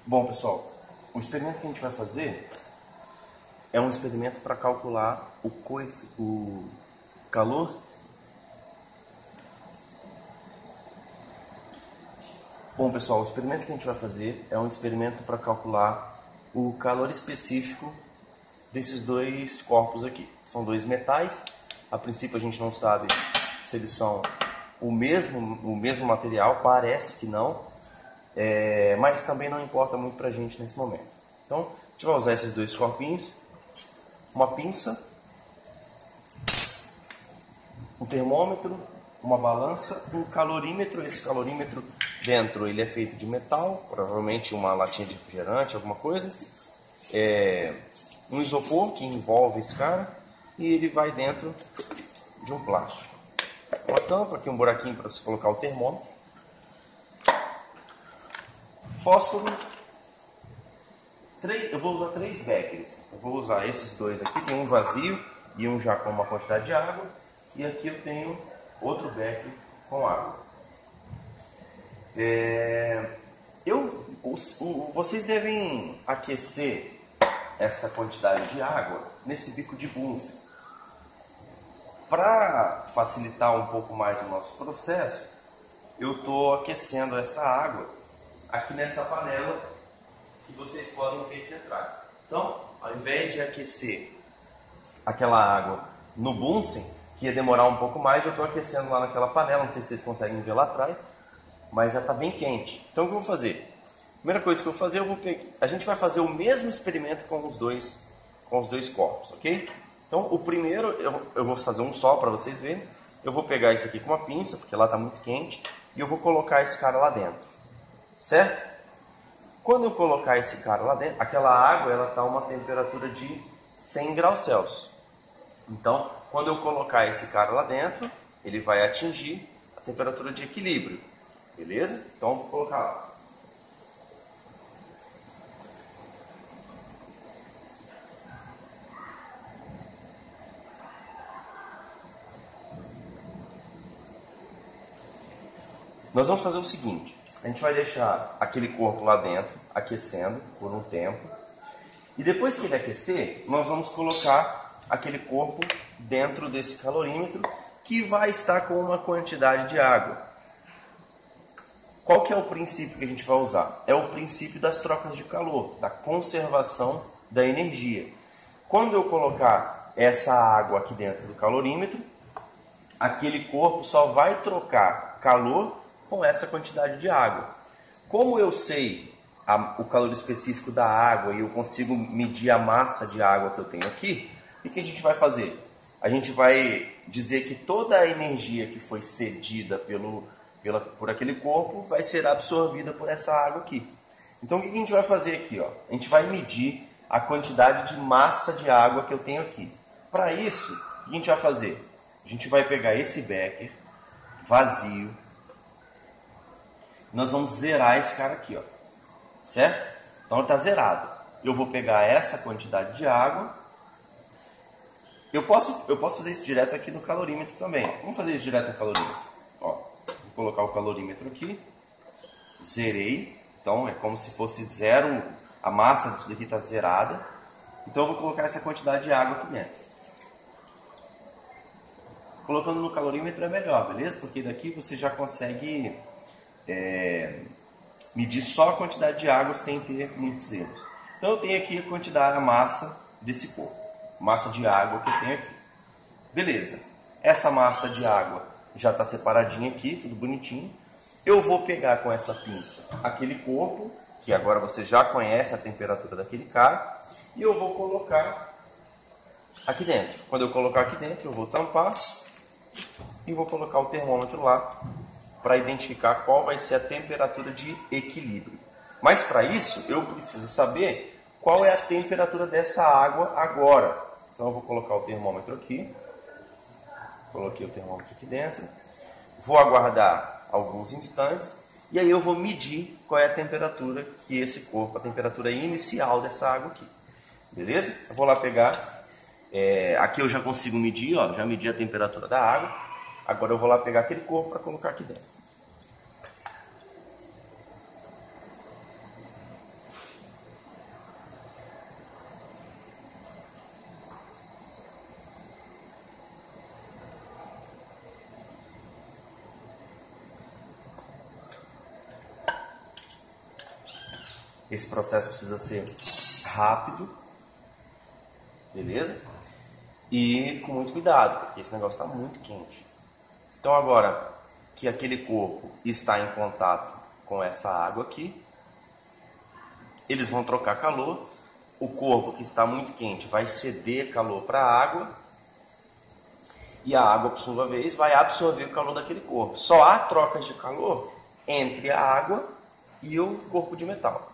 Bom, pessoal, o experimento que a gente vai fazer é um experimento para calcular o calor. Bom, pessoal, o experimento que a gente vai fazer é um experimento para calcular o calor específico desses dois corpos aqui. São dois metais. A princípio a gente não sabe se eles são o mesmo material, parece que não, mas também não importa muito para a gente nesse momento. Então, a gente vai usar esses dois corpinhos, uma pinça, um termômetro, uma balança, um calorímetro. Esse calorímetro dentro ele é feito de metal, provavelmente uma latinha de refrigerante, alguma coisa. Um isopor que envolve esse cara e ele vai dentro de um plástico. Uma tampa, aqui um buraquinho para você colocar o termômetro. Fósforo. Eu vou usar 3 becquerels. Eu vou usar esses dois aqui, tem um vazio e um já com uma quantidade de água. E aqui eu tenho outro becquerel com água. Vocês devem aquecer essa quantidade de água nesse bico de Bunsen. Para facilitar um pouco mais o nosso processo, eu estou aquecendo essa água aqui nessa panela que vocês podem ver aqui atrás. Então, ao invés de aquecer aquela água no Bunsen, que ia demorar um pouco mais, eu estou aquecendo lá naquela panela. Não sei se vocês conseguem ver lá atrás, mas já está bem quente. Então o que eu vou fazer? Primeira coisa que eu vou fazer, a gente vai fazer o mesmo experimento com os dois corpos, ok? Então o primeiro, eu vou fazer um só para vocês verem. Eu vou pegar isso aqui com uma pinça, porque lá está muito quente, e eu vou colocar esse cara lá dentro, certo? Quando eu colocar esse cara lá dentro, aquela água ela está a uma temperatura de 100 graus Celsius. Então, quando eu colocar esse cara lá dentro, ele vai atingir a temperatura de equilíbrio. Beleza? Então, vou colocar lá. Nós vamos fazer o seguinte. A gente vai deixar aquele corpo lá dentro, aquecendo por um tempo. E depois que ele aquecer, nós vamos colocar aquele corpo dentro desse calorímetro, que vai estar com uma quantidade de água. Qual que é o princípio que a gente vai usar? É o princípio das trocas de calor, da conservação da energia. Quando eu colocar essa água aqui dentro do calorímetro, aquele corpo só vai trocar calor com essa quantidade de água. Como eu sei o calor específico da água e eu consigo medir a massa de água que eu tenho aqui, o que a gente vai fazer? A gente vai dizer que toda a energia que foi cedida por aquele corpo vai ser absorvida por essa água aqui. Então o que a gente vai fazer aqui? A gente vai medir a quantidade de massa de água que eu tenho aqui. Para isso, o que a gente vai fazer? A gente vai pegar esse becker vazio. Nós vamos zerar esse cara aqui, certo? Então ele está zerado. Eu vou pegar essa quantidade de água. Eu posso fazer isso direto aqui no calorímetro também. Vamos fazer isso direto no calorímetro. Vou colocar o calorímetro aqui. Zerei. Então é como se fosse zero. A massa disso daqui está zerada. Então eu vou colocar essa quantidade de água aqui dentro. Colocando no calorímetro é melhor, beleza? Porque daqui você já consegue medir só a quantidade de água sem ter muitos erros. Então eu tenho aqui a quantidade, a massa desse corpo. Massa de água que eu tenho aqui. Beleza. Essa massa de água já está separadinha aqui, tudo bonitinho. Eu vou pegar com essa pinça aquele corpo, que agora você já conhece a temperatura daquele cara, e eu vou colocar aqui dentro. Quando eu colocar aqui dentro, eu vou tampar e vou colocar o termômetro lá para identificar qual vai ser a temperatura de equilíbrio. Mas para isso, eu preciso saber qual é a temperatura dessa água agora. Então eu vou colocar o termômetro aqui. Coloquei o termômetro aqui dentro. Vou aguardar alguns instantes. E aí eu vou medir qual é a temperatura que esse corpo, a temperatura inicial dessa água aqui. Beleza? Eu vou lá pegar. Aqui eu já consigo medir, já medi a temperatura da água. Agora eu vou lá pegar aquele corpo para colocar aqui dentro. Esse processo precisa ser rápido, beleza? E com muito cuidado, porque esse negócio está muito quente. Então agora que aquele corpo está em contato com essa água aqui, eles vão trocar calor. O corpo que está muito quente vai ceder calor para a água e a água, por sua vez, vai absorver o calor daquele corpo. Só há trocas de calor entre a água e o corpo de metal.